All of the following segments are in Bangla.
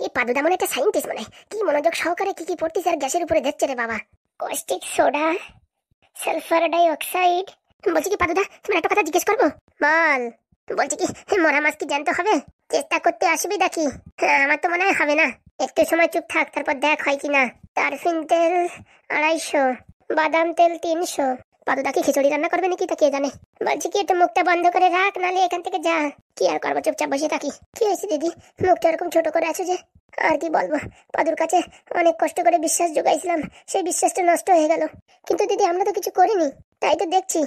এই পাদুদা মনে একটা সাইন্টিস্ট মনে, কি মনোযোগ সহকারে কি কি পড়তেছে আর গ্যাসের উপরে দেখছে রে বাবা। Caustic soda, sulphur die oxide. বলছি কি পাদুদা, তোমার একটা কথা জিজ্ঞেস করবো? বল। বলছি কি মরা মাছ কি জানতে হবে? চেষ্টা করতে আসবি দেখি। হ্যাঁ, আমার তো মনে হয় হবে না। একটু সময় চুপ থাক, তারপর দেখ হয় কিনা। তারফিন তেল 250, বাদাম তেল 300। পাদুদা কি খিচুড়ি রান্না করবে নাকি তা কে জানে। বলছি কি একটু মুখটা বন্ধ করে রাখ, নালে এখান থেকে যা। কি আর করবো, চুপচাপ বসে থাকি। কি হয়েছে দিদি, মুখটা এরকম ছোট করে আছো যে? আর কি বলবো, পাদুর কাছে অনেক কষ্ট করে বিশ্বাস জোগাইছিলাম, সেই বিশ্বাসটা নষ্ট হয়ে গেল। কিন্তু দিদি আমরা তো কিছু করিনি, তাই তো দেখছি।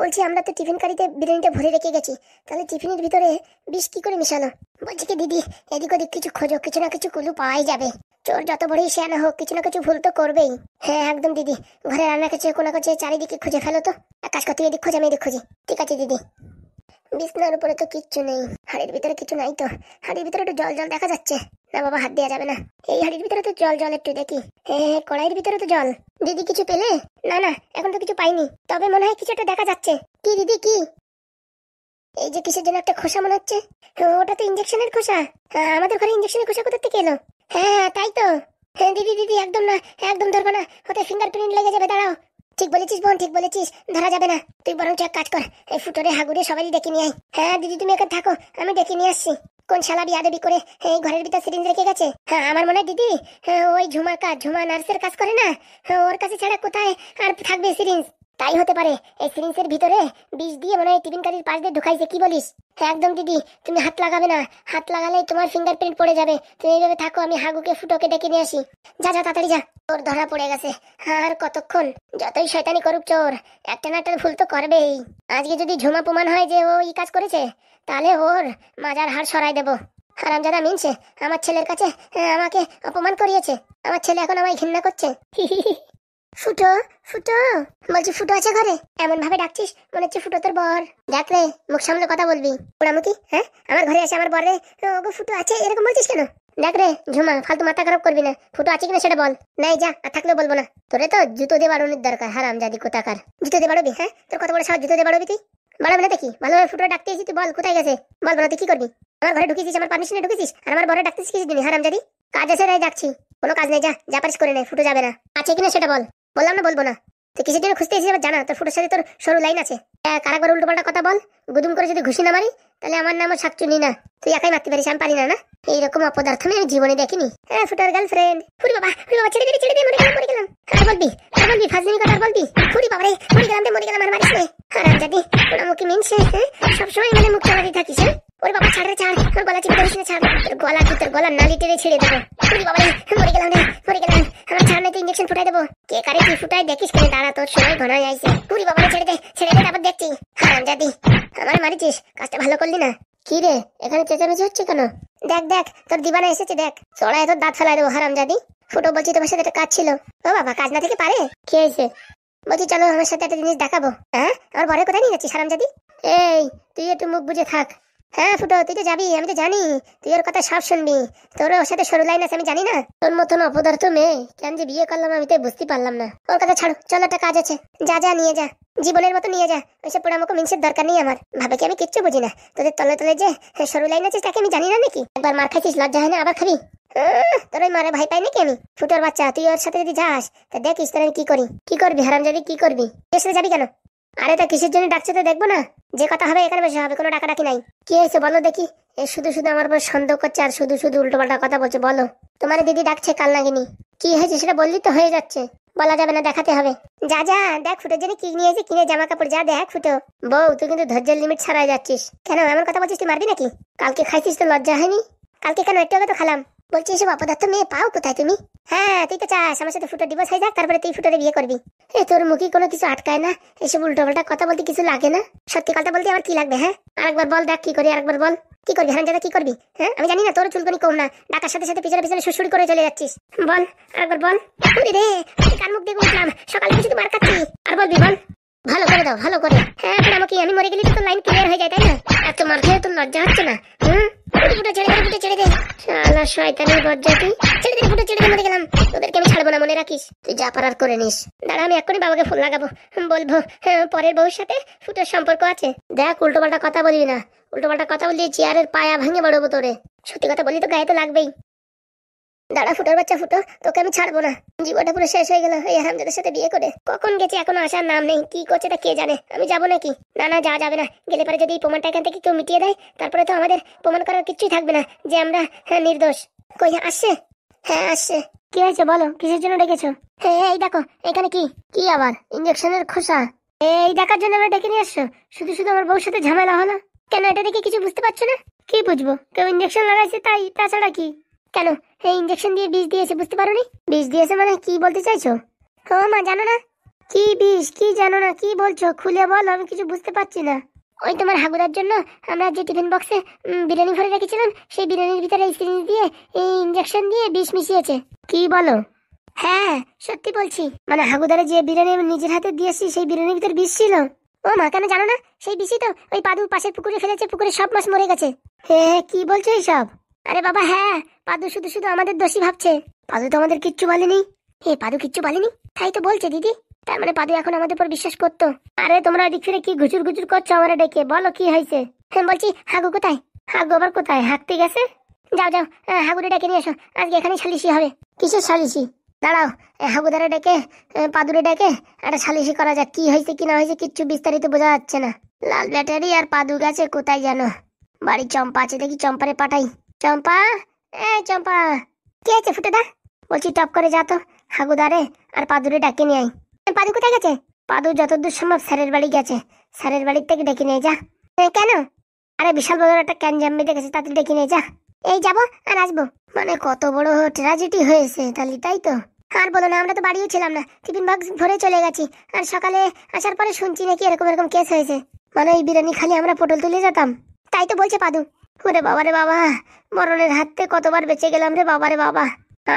বলছি আমরা তো টিফিন কারিতে বিরিয়ানিটা ভরে রেখে গেছি, তাহলে টিফিনের ভিতরে বিষ কি করে মিশালো? বলছি কি দিদি, এদিক ওদিক কিছু খোঁজো, কিছু না কিছু ক্লু পাওয়াই যাবে। চোর যত বড়ই শেয়ানা হোক, কিছু না কিছু ভুল তো করবেই। হ্যাঁ একদম দিদি, ঘরে রান্না কাছে কোনা কাছে চারিদিকে খুঁজে ফেলো তো। এক কাজ করতে এদিক খোঁজ, আমি এদিক খুঁজি। ঠিক আছে দিদি। বিছনার উপরে তো কিচ্ছু নেই, হাড়ির ভিতরে কিছু নাই তো। হাড়ির ভিতরে একটু জল জল দেখা যাচ্ছে। না বাবা, হাত দেওয়া যাবে না। এই হাড়ির ভিতরে তো জল জল একটু দেখি। হ্যাঁ, কড়াইয়ের ভিতরে তো জল। দিদি কিছু পেলে? না না, এখন তো কিছু পাইনি, তবে মনে হয় কিছু একটা দেখা যাচ্ছে। কি দিদি কি? এই যে কিসের জন্য একটা খোসা মনে হচ্ছে। ওটা তো ইঞ্জেকশনের খোসা। আমাদের ঘরে ইঞ্জেকশনের খোসা কোথা থেকে এলো? হ্যাঁ তাই তো। হ্যাঁ দিদি দিদি, একদম না, একদম ধরবো না, ওতে ফিঙ্গারপ্রিন্ট লেগে যাবে, দাঁড়াও। ঠিক বলেছিস বোন, ঠিক বলেছিস, ধরা যাবে না। তুই বরঞ্চ এক কাজ কর, এই ফুটোরে হাগুরে সবাই ডেকে নিয়ে আয়। হ্যাঁ দিদি তুমি এখানে থাকো, আমি ডেকে নিয়ে আসছি। কোন শালা বিয়াদবি করে এই ঘরের ভিতর সিরিঞ্জ রেখে গেছে? হ্যাঁ আমার মনে হয় দিদি, ওই ঝুমা নার্সের কাজ করে না, ওর কাছে ছাড়া কোথায় আর থাকবে সিরিঞ্জ। তাই হতে পারে, এই সিরিঞ্জের ভিতরে বিষ দিয়ে মনে হয় টিফিন কারির পাশ দিয়ে ঢুকাইছে, কি বলিস? হ্যাঁ একদম দিদি, তুমি হাত লাগাবে না, হাত লাগালে তোমার ফিঙ্গারপ্রিন্ট পড়ে যাবে। তুমি এইভাবে থাকো, আমি হাগুকে ফুটোকে ডেকে নিয়ে আসি। যা যা তাড়াতাড়ি যা, তোর ধরা পড়ে গেছে। আর কতক্ষণ? যতই শয়তানি করুক চোর, একটা না একটা ভুল তো করবেই। আজকে যদি ঝুমা প্রমাণ হয় যে ও এই কাজ করেছে, তাহলে ওর মাজার হাড় সরাই দেবো। হারামজাদা মিনছে আমার ছেলের কাছে আমাকে অপমান করিয়েছে। আমার ছেলে এখন আমায় ঘৃণা করছে। ফুটো, ফুটো, বলছি ফুটো আছে ঘরে? এমন ভাবে ডাকছিস মনে হচ্ছে ফুটো তোর বর। দেখ রে, মুখ সামলে কথা বলবি। পোড়ামুখী, হ্যাঁ আমার ঘরে এসে আমার বরে ওগো ফুটো আছে এরকম বলছিস কেন? দেখ রে ঝুমা, ফালতু মাথা খারাপ করবি না। ফুটো আছে কিনা সেটা বল। নাই যা, আর থাকলেও বলবো না। তোরে তো জুতো দিয়ে বাড়ানোর দরকার, হারামজাদি কোথাকার। জুতো দিয়ে বাড়বি? হ্যাঁ তোর কত বড় সাহস, জুতো দিয়ে বাড়বি তুই? বাড়াবি না দেখি, ভালোভাবে ফুটো ডাকতে এসেছি, তুই বল কোথায় গেছে। বলবো না তুই কি করবি? আমার ঘরে ঢুকেছিস, আমার পারমিশনে ঢুকেছিস, আর আমার বরে ডাকতেছিস কিছু দিন, হারামজাদি। কাজ আছে তাই ডাকছি। কোনো কাজ নেই, যা যা পারিস করে নে, ফুটো যাবে না। আছে কিনা সেটা বল। বললাম না বলবো না। তুই কিসের জন্য খুঁজতে এসেছিস জানা? তোর ফুটোর সাথে তোর সরু লাইন আছে। কারাগার উল্টো পাল্টা কথা বল, গুদুম করে যদি ঘুষি না মারি, তাহলে আমার নামও শাকচুনি না। তুই একাই মারতে পারিস, আমি পারি না। না এইরকম অপদার্থ আমি জীবনে দেখিনি। হ্যাঁ ফুটোর গার্লফ্রেন্ড। ফুরি বাবা, ফুরি বাবা, ছেড়ে দে মরে গেলাম, মরে গেলাম। আর বলবি, আর বলবি ফাজলিমি কথা আর বলবি? ফুরি বাবা রে, মরে গেলাম রে, মরে গেলাম, আর মারিস নে। হারামজাদি, পোড়ামুখী মিনছে, সবসময় মানে মুখ চালাতে থাকিস। হ্যাঁ ওরে বাবা, ছাড় রে ছাড়, তোর গলা চিপে ধরিস না, ছাড়। তোর গলার নালি টেনে ছেড়ে দেবো। ফুরি বাবা রে, মরে গেলাম রে, মরে গেলাম। আমার ছাড় নাই তো ইঞ্জেকশন ফুটাই দেবো। কে কারে কি ফুটাই দেখিস কেন? দাঁড়া, তোর সময় ঘনায় আইছে। ফুরি বাবা রে, ছেড়ে দে, তারপর দেখছি। হারামজাদি, আমার মারিছিস, কাজটা ভালো করলি না। কি রে, এখানে চেঁচামেচি হচ্ছে কেন? দেখ দেখ, তোর দিবানা এসেছে, দেখ। চড়ায় তোর দাঁত ফেলাই দেবো, হারামজাদি। ফুটো বলছি তোমার সাথে একটা কাজ ছিল। ও বাবা, কাজ না থেকে পারে? কি হয়েছে? বলছি চলো আমার সাথে একটা জিনিস দেখাবো। হ্যাঁ আমার বরে কোথায় নিয়ে যাচ্ছিস হারামজাদি? এই তুই একটু মুখ বুঝে থাক। হ্যাঁ ফুটো, তুই তো যাবি, আমি তো জানি। তুই ওর কথা সব শুনবি। তোর ওর সাথে সরু লাইন আছে, আমি জানি না। তোর মতন অপদার্থ মেয়ে কেন যে বিয়ে করলাম আমি তো বুঝতে পারলাম না। ওর কথা ছাড়ো, চলো একটা কাজ আছে। যা যা নিয়ে যা, জীবনের মতো নিয়ে যা। ওইসব পোড়ামুখো মিনসের দরকার নেই আমার। ভাবে কি আমি কিচ্ছু বুঝি না? তোদের তলে তলে যে সরু লাইন আছে তাকে আমি জানি না নাকি? একবার মার খাইছিস, লজ্জা হয় না? আবার খাবি? তোর ওই মারে ভাই পাই নাকি আমি? ফুটোর বাচ্চা, তুই ওর সাথে যদি যাস তা দেখিস তোর আমি কি করি। কি করবি হারামজাদি, কি করবি? এর সাথে যাবি কেন? আরে তা কিসের জন্য ডাকছে তো দেখবো না? যে কথা হবে এখানে বসে হবে, কোনো ডাকাডাকি নাই। কি হয়েছে বলো দেখি? এ শুধু শুধু আমার উপর সন্দেহ করছে আর শুধু শুধু উল্টো পাল্টা কথা বলছে। বলো, তোমার দিদি ডাকছে কাল নাগিনি। কি হয়েছে সেটা বললি তো হয়ে যাচ্ছে। বলা যাবে না, দেখাতে হবে। যা যা দেখ, ফুটোর জন্য কি নিয়েছে, কিনে জামা কাপড় যা দেখ। ফুটো বউ, তুই কিন্তু ধৈর্যের লিমিট ছাড়াই যাচ্ছিস। কেন এমন কথা বলছিস? তুই মারবি নাকি? কালকে খাইছিস তো লজ্জা হয়নি? কালকে কেন, একটু আগে তো খালাম। বলছি এসব অপদার্থ মেয়ে পাও কোথায় তুমি? হ্যাঁ তুই তো চাস আমার সাথে ফুটো ডিভোর্স হয়ে যাক, তারপরে তুই ফুটোরে বিয়ে করবি। এ তোর মুখে কোনো কিছু আটকায় না? এসব উল্টো পাল্টা কথা বলতে কিছু লাগে না? সত্যি কথা বলতে আমার কি লাগবে? হ্যাঁ আরেকবার বল, দেখ কি করি, আরেকবার বল। কি করবি হারামজাদা, কি করবি? হ্যাঁ আমি জানি না, তোর চুলকনি কম না, ডাকার সাথে সাথে পিছনে পিছনে সুসুড়ি করে চলে যাচ্ছিস। বল আরেকবার বল। রে কার মুখ দিয়ে উঠলাম, সকালে কিছু তো মার খাচ্ছি। আর বলবি বল, ভালো করে দাও, ভালো করে। হ্যাঁ পোড়ামুখী, আমি মরে গেলে তো লাইন ক্লিয়ার হয়ে যায়, তাই না? এত মার খেয়ে তোর লজ্জা হচ্ছে না? ফুটো ছেড়ে দে, ফুটো ছেড়ে দে, শালা শয়তানি বজ্জাতি। ছেড়ে দে ফুটো, ছেড়ে দে, মরে গেলাম। তোদেরকে আমি ছাড়বো না, মনে রাখিস। তুই যা পারার করে নিস। দাঁড়া, আমি এক্ষুনি বাবাকে ফোন লাগাবো, বলবো পরের বউর সাথে ফুটোর সম্পর্ক আছে। দেখ উল্টো পাল্টা কথা বলবি না, উল্টো পাল্টা কথা বললি চেয়ারের পায়া ভাঙে বেরোবো তোরে। সত্যি কথা বললি তো গায়ে তো লাগবেই। দাঁড়া ফুটোর বাচ্চা ফুটো, তোকে আমি ছাড়বো না। জীবনটা পুরো শেষ হয়ে গেল এই হারামজাদার সাথে বিয়ে করে। কখন গেছে এখনো আসার নাম নেই, কি করছে তা কে জানে। আমি যাবো নাকি? না না, যাওয়া যাবে না। গেলে পরে যদি এই প্রমাণটা এখান থেকে কেউ মিটিয়ে দেয়, তারপরে তো আমাদের প্রমাণ করার কিছুই থাকবে না যে আমরা নির্দোষ। কই আসছে? হ্যাঁ আসছে। কি হয়েছে বলো, কিসের জন্য ডেকেছো? হ্যাঁ এই দেখো, এখানে কি কি আবার ইঞ্জেকশনের খোসা? এই দেখার জন্য আমরা ডেকে নিয়ে আসছো? শুধু শুধু আমার বউর সাথে ঝামেলা হলো কেন? এটা দেখে কিছু বুঝতে পারছো না? কি বুঝবো, কেউ ইঞ্জেকশন লাগাইছে তাই, তাছাড়া কি? কেন এই ইঞ্জেকশন দিয়ে বিষ দিয়েছে, বুঝতে পারোনি? বিষ দিয়েছে মানে কি বলতে চাইছো? ও মা, জানো না কি বিষ? কি জানো না, কি বলছো খুলে বল, আমি কিছু বুঝতে পারছি না। ওই তোমার হাগুদার জন্য আমরা যে টিফিন বক্সে বিরিয়ানি ভরে রেখেছিলাম, সেই বিরিয়ানির ভিতরে এই সিরিঞ্জ দিয়ে এই ইঞ্জেকশন দিয়ে বিষ মিশিয়েছে। কি বলো? হ্যাঁ সত্যি বলছি। মানে হাগুদারে যে বিরিয়ানি আমি নিজের হাতে দিয়েছি, সেই বিরিয়ানির ভিতরে বিষ ছিল। ও মা, কেন জানো না? সেই বিষই তো ওই পাদু পাশের পুকুরে ফেলেছে, পুকুরে সব মাছ মরে গেছে। হ্যাঁ কি বলছো এইসব? আরে বাবা হ্যাঁ, পাদু শুধু শুধু আমাদের দোষী ভাবছে। পাদু তো আমাদের কিচ্ছু বলেনি। পাদু কিচ্ছু বলেনি, তাই তো বলছে দিদি। তার মানে পাদু এখন আমাদের উপর বিশ্বাস করতো। আরে তোমরা ওদিক ফিরে কি ঘুচুর ঘুচুর করছো আমার ডেকে? বলো কি হয়েছে? হ্যাঁ বলছি, হাগু কোথায়? হাগু আবার কোথায়? হাঁকতে গেছে। যাও যাও, হাগুরে ডেকে নিয়ে এসো, আজকে এখানে সালিশি হবে। কিসের সালিশি? দাঁড়াও, হাগুদারে ডেকে পাদুরে ডেকে একটা সালিশি করা যাক। কি হয়েছে কি না হয়েছে কিচ্ছু বিস্তারিত বোঝা যাচ্ছে না। লাল ব্যাটারি আর পাদু গেছে কোথায় জানো? বাড়ি চম্পা আছে, দেখি চম্পারে পাঠাই। চম্পা, চম্পা। কি আছে ফুটেদা? বলছি টপ করে যা তো, হাগুদারে আর পাদুরে ডাকে নিয়ে আয়। পাদু কোথায় গেছে? পাদু যতদূর সম্ভব স্যারের বাড়ি গেছে। স্যারের বাড়ির থেকে ডেকে নিয়ে যা। কেন? আরে বিশাল বড় একটা ক্যানজাম বেঁধে গেছে, তাতে ডেকে নিয়ে যা। এই যাবো আর আসবো। মানে কত বড় ট্র্যাজেডি হয়েছে তাহলে, তাই তো? আর বলো না, আমরা তো বাড়িও ছিলাম না, টিফিন বক্স ভরে চলে গেছি। আর সকালে আসার পরে শুনছি নাকি এরকম এরকম কেস হয়েছে। মানে এই বিরিয়ানি খালি আমরা পটল তুলে যেতাম, তাই তো বলছে পাদু। ওরে বাবা রে বাবা, মরণের হাত থেকে কতবার বেঁচে গেলাম রে বাবা রে বাবা।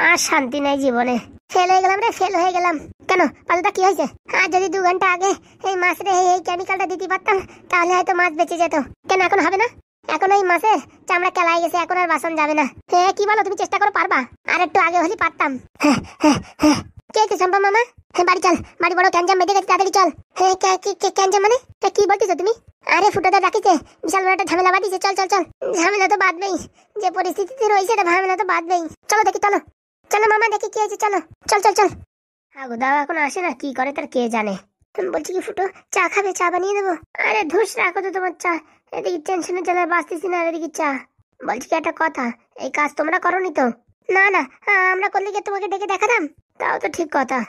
আর শান্তি নাই জীবনে, ফেল হয়ে গেলাম রে, ফেল হয়ে গেলাম। কেন পাদুটা কি হয়েছে? আর যদি 2 ঘন্টা আগে এই মাছরে এই কেমিক্যালটা দিতে পারতাম, তাহলে হয়তো মাছ বেঁচে যেত। কেন এখন হবে না? এখন ওই মাছে চামড়া কেলাই গেছে, এখন আর বাসন যাবে না। হ্যাঁ কি বলো, তুমি চেষ্টা করো, পারবা? আর একটু আগে হলে পারতাম। কে কে চম্পা মামা? হ্যাঁ বাড়ি চল, বাড়ি বড় ক্যানজাম বেঁধে গেছে, তাড়াতাড়ি চল। হ্যাঁ ক্যানজাম মানে কি বলতেছো তুমি? আরে ফুটোদা ডাকিছে, বিশাল বড় একটা ঝামেলা বাঁধিছে। চল চল চল, ঝামেলা তো বাঁধবেই, যে পরিস্থিতিতে রয়েছে ঝামেলা তো বাঁধবেই। চলো দেখি, চলো চলো মামা, দেখি কি হয়েছে, চলো চল চল চল। হাগুদাও এখন আসে না, কি করে তার কে জানে। বলছি কি ফুটো, চা খাবে? চা বানিয়ে দেবো। আরে ধুস, রাখো তো তোমার চা, এদিকে টেনশনে জ্বালায় বাঁচতেছি না, এদিকে চা। বলছি কি একটা কথা, এই কাজ তোমরা করোনি তো? না না, আমরা করলে কি তোমাকে ডেকে দেখাতাম? তাও তো ঠিক কথা।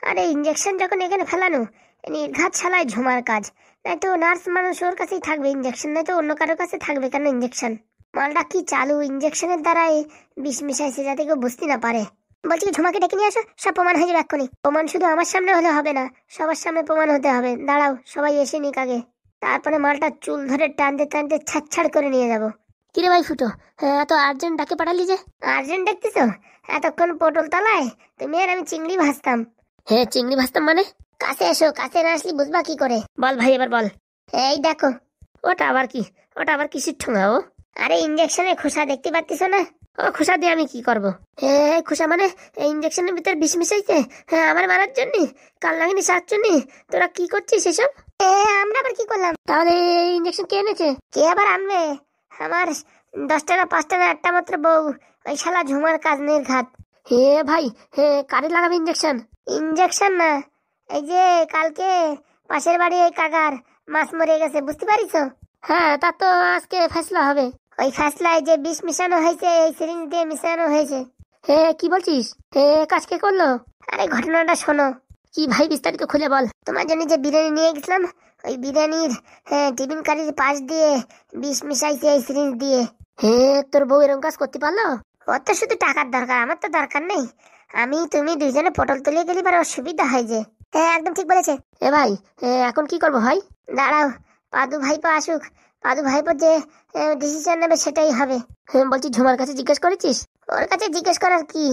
আরে ইঞ্জেকশন যখন এখানে ফেলানো, নির্ঘাত ছাড়াই ঝুমার কাজ। নয়তো নার্স মানুষ ওর কাছেই থাকবে ইঞ্জেকশন, নয়তো অন্য কারোর কাছে থাকবে কেন ইঞ্জেকশন? মালটা কি চালু, ইঞ্জেকশনের দ্বারাই বিষ মিশাইছে যাতে কেউ বুঝতে না পারে। বলছি কি ঝুমাকে ডেকে নিয়ে আসো, সব প্রমাণ হয়ে যাবে এক্ষুনি। প্রমাণ শুধু আমার সামনে হলে হবে না, সবার সামনে প্রমাণ হতে হবে। দাঁড়াও, সবাই এসে নিক আগে, তারপরে মালটা চুল ধরে টানতে টানতে ছাড় করে নিয়ে যাবো। কিরে ভাই ফুটো, এত আর্জেন্ট ডাকে পাঠালি যে? আর্জেন্ট দেখতেছো? এতক্ষণ পটল তলায় তুমি আর আমি চিংড়ি ভাজতাম। হ্যাঁ চিংড়ি ভাজতাম মানে? কাছে এসো, কাছে না আসলে বুঝবা কি করে? বল ভাই এবার বল। এই দেখো। ওটা আবার কি? ওটা আবার কিসের ঠোঙা? ও আরে ইঞ্জেকশনের খোসা, দেখতে পাচ্ছিস না? ও খোসা দিয়ে আমি কি করব? হ্যাঁ খোসা মানে ইঞ্জেকশনের ভিতরে বিষ মিশাইছে, হ্যাঁ আমার মারার জন্য, কাল নাগিনি সার জন্য। তোরা কি করছিস এসব? আমরা আবার কি করলাম? তাহলে ইঞ্জেকশন কে এনেছে? কে আবার আনবে? আমার 10 টাকা 5 টাকা একটা মাত্র বউ, ওই শালা ঝুমার কাজ নির্ঘাত। হে ভাই, হে কারে লাগাবে ইঞ্জেকশন? ইঞ্জেকশন না, এই যে কালকে পাশের বাড়ি ওই কাকার মাছ মরে গেছে, বুঝতে পারিস? হ্যাঁ তা তো আজকে ফেসলা হবে। ওই ফেসলায় যে বিষ মিশানো হয়েছে, এই সিরিঞ্জ দিয়ে মিশানো হয়েছে। হে কি বলছিস? হে কাজ কে করলো? আরে ঘটনাটা শোনো। কি ভাই বিস্তারিত খুলে বল। তোমার জন্য যে বিরিয়ানি নিয়ে গেছিলাম, ওই বিরিয়ানির টিফিন কারির পাশ দিয়ে বিষ মিশাইছে এই সিরিঞ্জ দিয়ে। হে তোর বউ এরকম কাজ করতে পারলো? ওর তো শুধু টাকার দরকার, আমার তো দরকার নেই। আমি তুমি দুইজনে পটল তুলে গেলি পরে অসুবিধা হয় যে। হ্যাঁ একদম ঠিক বলেছে। এ ভাই এখন কি করবো ভাই? দাঁড়াও, পাদু ভাইপো আসুক, পাদু ভাইপো যে ডিসিশন নেবে সেটাই হবে। বলছি ঝুমার কাছে জিজ্ঞেস করেছিস? ওর কাছে জিজ্ঞেস করার কি,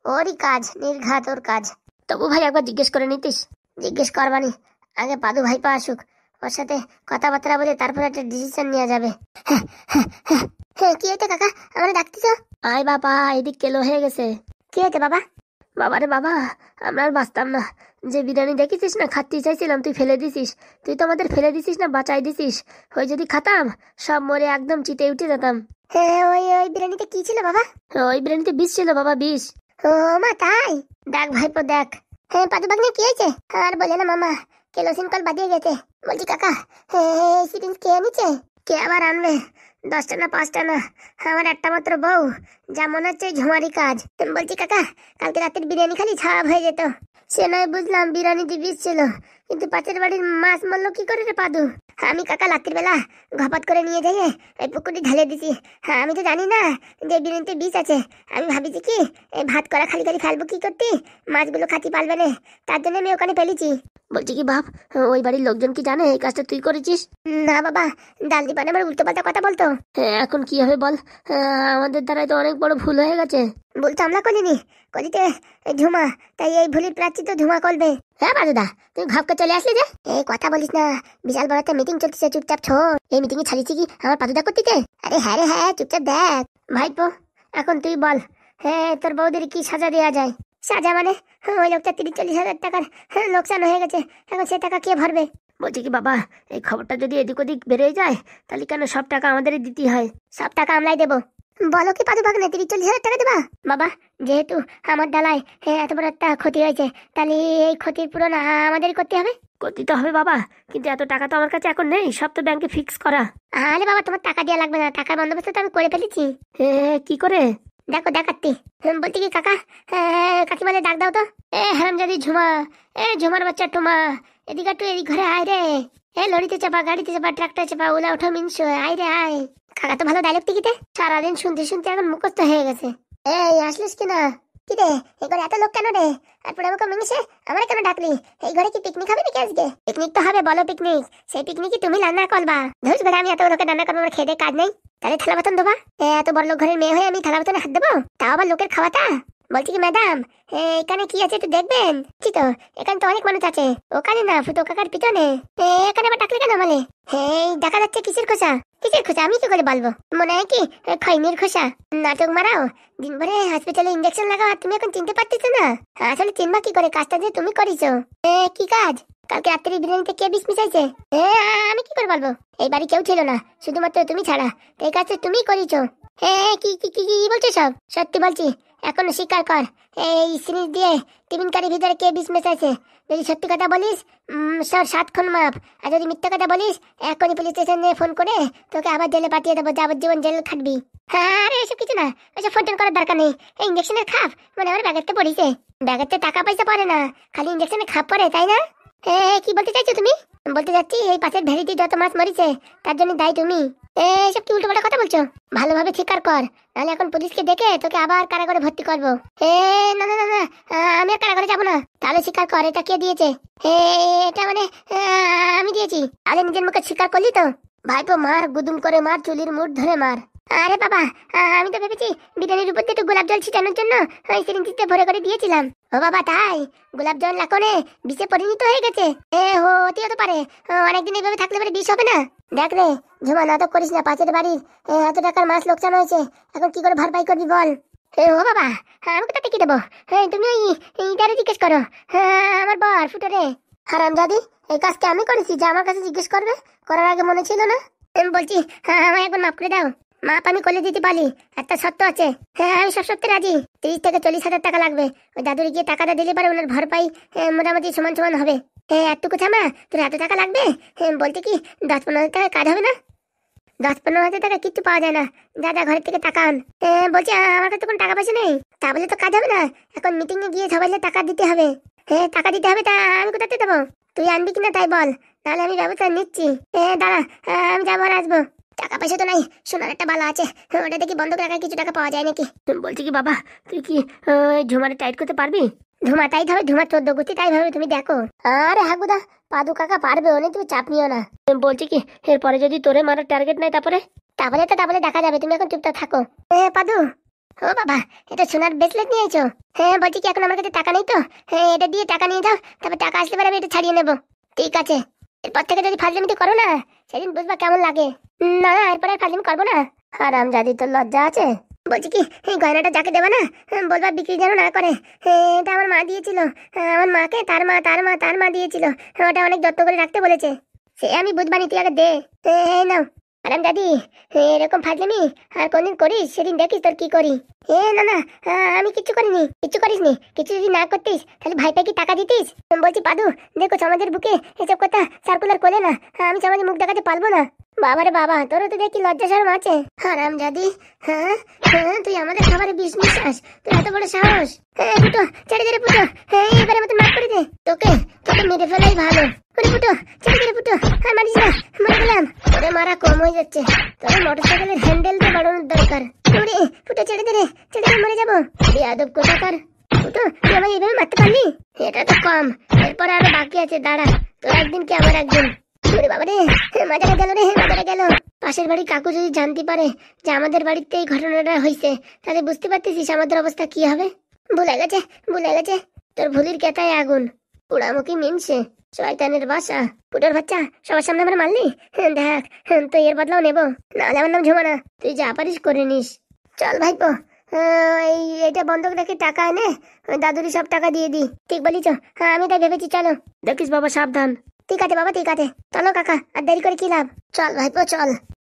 ওরই কাজ, নির্ঘাত ওর কাজ। তবু ভাই একবার জিজ্ঞেস করে নিতিস। জিজ্ঞেস করবানি, আগে পাদু ভাইপো আসুক, ওর সাথে কথাবার্তা বলে তারপরে একটা ডিসিশন নেওয়া যাবে। কি হয়েছে কাকা, আমার ডাকতেছ? আয় বাবা, এদিক কেলো হয়ে গেছে। কি হয়েছে বাবা? বাবারে বাবা, আমরা আর বাঁচতাম না। যে বিরিয়ানি দেখেছিস না, খাতে চাইছিলাম, তুই ফেলে দিছিস। তুই তো আমাদের ফেলে দিছিস না, বাঁচাই দিছিস। ওই যদি খাতাম, সব মরে একদম চিটে উঠে যেতাম। হ্যাঁ ওই বিরিয়ানিতে কি ছিল বাবা? ওই বিরিয়ানিতে বিষ ছিল বাবা, বিষ। ও মা তাই? দেখ ভাইপো দেখ। হ্যাঁ পাদু বাগনে কি হয়েছে? আর বলে না মামা, কেরোসিন কল বাদিয়ে গেছে। বলছি কাকা, সিরিঞ্জ কে নিচ্ছে? কে আবার আনবে? 10টা না 5টা না, আমার একটা মাত্র বউ, যা মনে হচ্ছে ঝুমারি কাজ। বলছি কাকা, কালকে রাতের বিরিয়ানি খালি ছাপ হয়ে যেত। সে নয় বুঝলাম, বিরিয়ানি দিবিস ছিল, কিন্তু পাশের বাড়ির মাছ মারলো কি করে রে পাদু? আমি কাকা রাত্রির বেলা ঘপাত করে নিয়ে যাই এই পুকুরে ঢেলে দিছি। হ্যাঁ আমি তো জানি না যে বিরিয়ানিতে বিষ আছে। আমি ভাবিছি কি এই ভাত করা খালি খালি ফেলবো কি করতে, মাছগুলো খাতি পারবে না, তার জন্য আমি ওখানে ফেলেছি। বলছি কি বাপ, ওই বাড়ির লোকজন কি জানে এই কাজটা তুই করেছিস? না বাবা, ডাল দিবানে আমার উল্টো পাল্টা কথা বলতো। এখন কি হবে বল, আমাদের দ্বারাই তো অনেক বড় ভুল হয়ে গেছে। ভুল তো আমরা করিনি, করিতে ঝুমা, তাই এই ভুলের প্রার্থী তো ঝুমা করবে। হ্যাঁ বাদুদা, তুই ঘাপকে চলে আসলি যে? এই কথা বলিস না, বিশাল বড় একটা মিটিং চলতেছে, চুপচাপ ছোট। এই মিটিং এ ছাড়িয়েছি কি আমার পাদুদা করতে? আরে হ্যাঁ রে হ্যাঁ, চুপচাপ দেখ। ভাইপো এখন তুই বল, হ্যাঁ তোর বৌদির কি সাজা দেওয়া যায়? সাজা মানে ওই লোকটা 30-40 হাজার টাকার লোকসান হয়ে গেছে, এখন সে টাকা কে ভরবে? বলছি কি বাবা, এই খবরটা যদি এদিক ওদিক বেড়ে যায় তাহলে কেন সব টাকা আমাদেরই দিতে হয়? সব টাকা আমরাই দেবো। বলো কি পাদু বাগনে 30-40 হাজার টাকা দেবা? বাবা যেহেতু আমার ডালায় এত বড় একটা ক্ষতি হয়েছে, তাহলে এই ক্ষতির পূরণ আমাদেরই করতে হবে। করতে তো হবে বাবা, কিন্তু এত টাকা তো আমার কাছে এখন নেই, সব তো ব্যাংকে ফিক্স করা। আরে বাবা তোমার টাকা দেওয়া লাগবে না, টাকার বন্দোবস্ত তো আমি করে ফেলেছি। কি করে? দেখো দেখাচ্ছি। বলতে কি কাকা, কাকিমালে ডাক দাও তো। হারামজাদি ঝুমা, ঝুমার বাচ্চা টুমা, এদিকে একটু এদিক ঘরে আয় রে। লরিতে চাপা, গাড়িতে চাপা, ট্রাক্টর চাপা, ওলা ওঠো মিনস, আয় রে আয়। কাকা তো ভালো ডায়লগ টিকিতে, সারাদিন শুনতে শুনতে এখন মুখস্থ হয়ে গেছে। এই আসলিস কিনা? কি রে এই ঘরে এত লোক কেন রে? আর পুরো আমাকে মিংসে আমার কেন ডাকলি? এই ঘরে কি পিকনিক হবে নাকি আজকে? পিকনিক তো হবে, বলো পিকনিক। সেই পিকনিকই তুমি রান্না করবা? ধুস বেটা, আমি এত লোকের রান্না করবো, আমার খেয়ে কাজ নেই। তাহলে থালা বাতন দেবা? এত বড় লোক ঘরের মেয়ে হয়ে আমি থালা বাতনে হাত দেবো? তাও আবার লোকের খাওয়াটা? বলছি কি ম্যাডাম, এখানে কি আছে একটু দেখবেন? কি তো এখানে তো অনেক মানুষ আছে। ওখানে না, ফুটো কাকার পিছনে। এখানে আবার ডাকলে কেন বলে? দেখা যাচ্ছে কিসের খোসা? কিসের খোসা আমি কি করে বলবো? মনে হয় কি খৈনির খোসা? নাটক মারাও, দিন ভরে হসপিটালে ইঞ্জেকশন লাগাও, আর তুমি এখন চিনতে পারতেছো না? আসলে চিনবা কি করে? কাজটা যে তুমি করিছো। কি কাজ? কালকে রাত্রি বিরিয়ানিতে কে বিষ মিশাইছে? আমি কি করে বলবো? এই বাড়ি কেউ ছিল না, শুধুমাত্র তুমি ছাড়া। এই কাজটা তুমি করিছো। কি কি কি কি বলছো সব? সত্যি বলছি, এখন স্বীকার কর, এই সিরিজ দিয়ে টিফিন কারির ভিতরে কে বিষ মেশাইছে? যদি সত্যি কথা বলিস, 7 খুন মাপ। আর যদি মিথ্যা কথা বলিস, এখনই পুলিশ স্টেশনে ফোন করে তোকে আবার জেলে পাঠিয়ে দেবো, যাবজ্জীবন জেল খাটবি। আরে এসব কিছু না, এসব ফোন টোন করার দরকার নেই। এই ইঞ্জেকশনের খাপ মানে আমার ব্যাগেতে পড়িছে। ব্যাগেতে টাকা পয়সা পড়ে না, খালি ইঞ্জেকশনের খাপ পড়ে, তাই না? কি বলতে চাইছো তুমি? বলতে যাচ্ছি এই পাশের ভেড়িতে যত মাছ মরিছে তার জন্য দায়ী তুমি। এসব কি উল্টো পাল্টা কথা বলছো? ভালোভাবে স্বীকার কর, নাহলে এখন পুলিশকে ডেকে তোকে আবার কারাগারে ভর্তি করবো। না না না না, আমি আর কারাগারে যাবো না। তাহলে স্বীকার কর, এটা কে দিয়েছে? এটা মানে আমি দিয়েছি। তাহলে নিজের মুখে স্বীকার করলি তো? ভাইপো মার, গুদুম করে মার, চুলির মুঠ ধরে মার। আরে বাবা, আমি তো ভেবেছি বিরিয়ানির উপর দিয়ে একটু গোলাপ জল ছিটানোর জন্য ওই সিরিঞ্জিতে ভরে করে দিয়েছিলাম। ও বাবা তাই? গোলাপ জল লাকনে বিষে পরিণত হয়ে গেছে? হতেও তো পারে, অনেকদিন এইভাবে থাকলে পরে বিষ হবে না। দেখ রে ঝুমা, নাটক করিস না। পাশের বাড়ির এত টাকার মাছ লোকসান হয়েছে, এখন কি করে ভরপাই করবি বল? ও বাবা, আমি কোথা থেকে দেবো? তুমি ওই ইটারে জিজ্ঞেস করো, আমার বর ফুটো রে। হারামজাদি, এই কাজটা আমি করেছি যা আমার কাছে জিজ্ঞেস করবে? করার আগে মনে ছিল না? আমি বলছি আমায় একবার মাফ করে দাও। মাপ আমি করে দিতে পারি, একটা শর্ত আছে। আমি সব সত্যি রাজি। 30 থেকে 40 হাজার টাকা লাগবে। ওই দাদুর গিয়ে টাকাটা দিলে পারে ওনার ভরপাই মোটামুটি সমান সমান হবে। একটুকু থামা, তোর এত টাকা লাগবে? বলতে কি 10-15 হাজার টাকা কাজ হবে না? 10-15 হাজার টাকা কিচ্ছু পাওয়া যায় না। যা যা ঘরের থেকে টাকা আন। বলছি আমার কাছে কোনো টাকা পয়সা নেই, তা বলে তো কাজ হবে না। এখন মিটিং এ গিয়ে সবাই টাকা দিতে হবে। টাকা দিতে হবে, তা আমি কোথাতে দেবো? তুই আনবি কিনা তাই বল, তাহলে আমি ব্যবস্থা নিচ্ছি। দাঁড়া, আমি যাবো আর আসবো। টাকা পয়সা তো নাই, সোনার একটা বালা আছে, ওটা দেখি বন্ধক রাখার কিছু টাকা পাওয়া যায় নাকি। বলছি কি বাবা, তুই কি ঝুমারে টাইট করতে পারবি? ঝুমা টাইট হবে? ঝুমা 14 গুতি তাই ভাবে, তুমি দেখো। আরে হাগুদা, পাদু কাকা পারবে, অনেক তুমি চাপ নিও না। বলছি কি এরপরে যদি তোরে মারার টার্গেট নাই তারপরে? তারপরে দেখা যাবে, তুমি এখন চুপচাপ থাকো। পাদু, ও বাবা, এটা সোনার ব্রেসলেট নিয়ে এসো? বলছি কি এখন আমার কাছে টাকা নেই তো, এটা দিয়ে টাকা নিয়ে যাও, তারপর টাকা আসলে পরে আমি এটা ছাড়িয়ে নেবো। ঠিক আছে, এরপর থেকে যদি ফাজলামিটি করো না, সেদিন বুঝবা কেমন লাগে। না না, এরপরে আর ফাজলামি করবো না। আরাম জাদি, তোর লজ্জা আছে? বলছি কি এই গয়নাটা যাকে দেবে না, বলবা বিক্রি যেন না করে। এটা আমার মা দিয়েছিল, আমার মাকে তার মা দিয়েছিল। ওটা অনেক যত্ন করে রাখতে বলেছে। সে আমি বুঝবানি, তুই আগে দে। নাও, আরাম দাদি, এরকম ফাজলামি আর কোনদিন করিস সেদিন দেখিস তোর কি করি। না না, আমি কিচ্ছু করিনি। কিচ্ছু করিসনি? কিছু যদি না করতিস তাহলে ভাইটা কি টাকা দিতিস? বলছি পাদু, দেখো সমাজের বুকে এসব কথা সার্কুলার করে না, আমি সমাজে মুখ দেখাতে পারবো না। বাবারে বাবা, তোরও তো দেখি লজ্জা শরম আছে। আরাম দাদি, হ্যাঁ হ্যাঁ, তুই আমাদের খাবারে বিষ মিশাস? তুই এত বড় সাহস? ফুটো ছেড়ে দে রে ফুটো, এবারে মতো মাফ করে দে। তোকে তোকে মেরে ফেলাই ভালো। ওরে ফুটো, ছেড়ে দে রে ফুটো, আর মারিস না, মরে গেলাম। ওরে মারা কম হয়ে যাচ্ছে, তোর মোটরসাইকেলের হ্যান্ডেলটা বাড়ানোর দরকার। ওরে ফুটো, ছেড়ে দে রে, ছেড়ে দে, মরে যাবো। বেয়াদব কোথাকার। ফুটো, তুই আমাকে এইভাবে মারতে পারলি? এটা তো কম, এরপর আরো বাকি আছে, দাঁড়া। তোর একদিন কি আমার একদিন। ওরে বাবা রে, মাজারা গেল রে, মাজারা গেল। পাশের বাড়ির কাকু যদি জানতে পারে যে আমাদের বাড়িতে এই ঘটনাটা হয়েছে, তাহলে বুঝতে পারতেছিস আমাদের অবস্থা কি হবে। ভুলে গেছে, ভুলে গেছে। তোর ভুলির কেতায় আগুন, পোড়ামুখী মিনছে, শয়তানের বাসা। ফুটোর বাচ্চা, সবার সামনে আমরা মারলি? দেখ, তো এর বদলাও নেবো, না আমার নাম ঝুমানা। তুই যা পারিস করে নিস। চল ভাইপো, এটা বন্ধক রেখে টাকা এনে দাদুরি সব টাকা দিয়ে দি। ঠিক বলিস, আমি তাই ভেবেছি। চলো। দেখিস বাবা, সাবধান। ঠিক আছে বাবা, ঠিক আছে। চলো কাকা, আর দেরি করে কি লাভ। চল ভাইপো চল।